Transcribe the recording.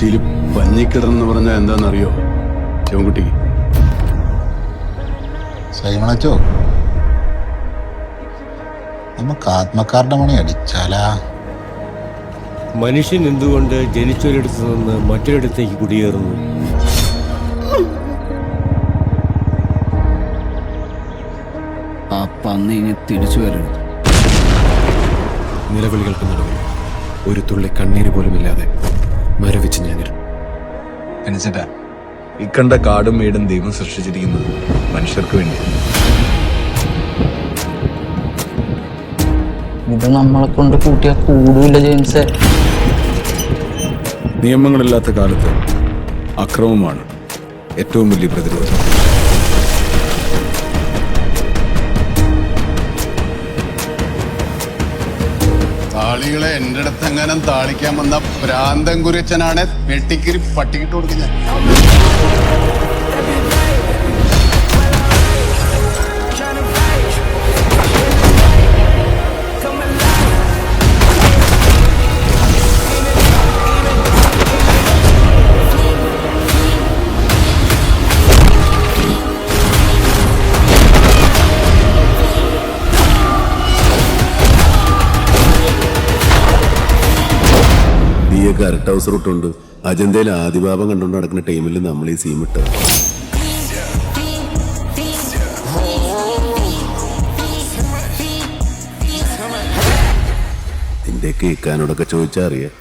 കുരിശിയിൽ പഞ്ഞിക്കിടന്ന് പറഞ്ഞാൽ എന്താണെന്നറിയോ ശിവൻകുട്ടി? സൈമണച്ചോ, നമുക്ക് ആത്മക്കാരുടെ മണി അടിച്ചാലാ? മനുഷ്യൻ എന്തുകൊണ്ട് ജനിച്ചൊരിടത്ത് നിന്ന് മറ്റൊരിടത്തേക്ക് കുടിയേറുന്നു? ആ പന്നി ഇനി തിരിച്ചു വരരുത്. നിലവിളികൾക്ക് നടുവിൽ ഒരു തുള്ളി കണ്ണീര് പോലുമില്ലാതെ മരവിച്ച് ഞാനിരുന്നു. അനുസരിച്ചാ ഈ കണ്ട കാടും വീടും ദൈവം സൃഷ്ടിച്ചിരിക്കുന്നത് മനുഷ്യർക്ക് വേണ്ടി. ഇത് നമ്മളെ കൊണ്ട് കൂട്ടിയാ കൂടൂല ജെയിംസേ. നിയമങ്ങളില്ലാത്ത കാലത്ത് അക്രമമാണ് ഏറ്റവും വലിയ പ്രതിരോധം. താളികളെ എൻ്റെ അടുത്ത് എങ്ങനെ താളിക്കാൻ വന്ന ഭ്രാന്തൻ കുരച്ചനാണ് വെട്ടിക്കിരി പട്ടിക്കിട്ട് കൊടുക്കുന്നത്. നീയൊക്കെ അരട്ട ഹൗസ് റൂട്ടുണ്ട് അജന്തയിൽ ആദിഭാവം കണ്ടുകൊണ്ട് നടക്കുന്ന ടൈമിൽ നമ്മൾ ഈ സീം ഇട്ടത്. നിന്റെ കേൾക്കാനോടൊക്കെ ചോദിച്ചാൽ അറിയാം.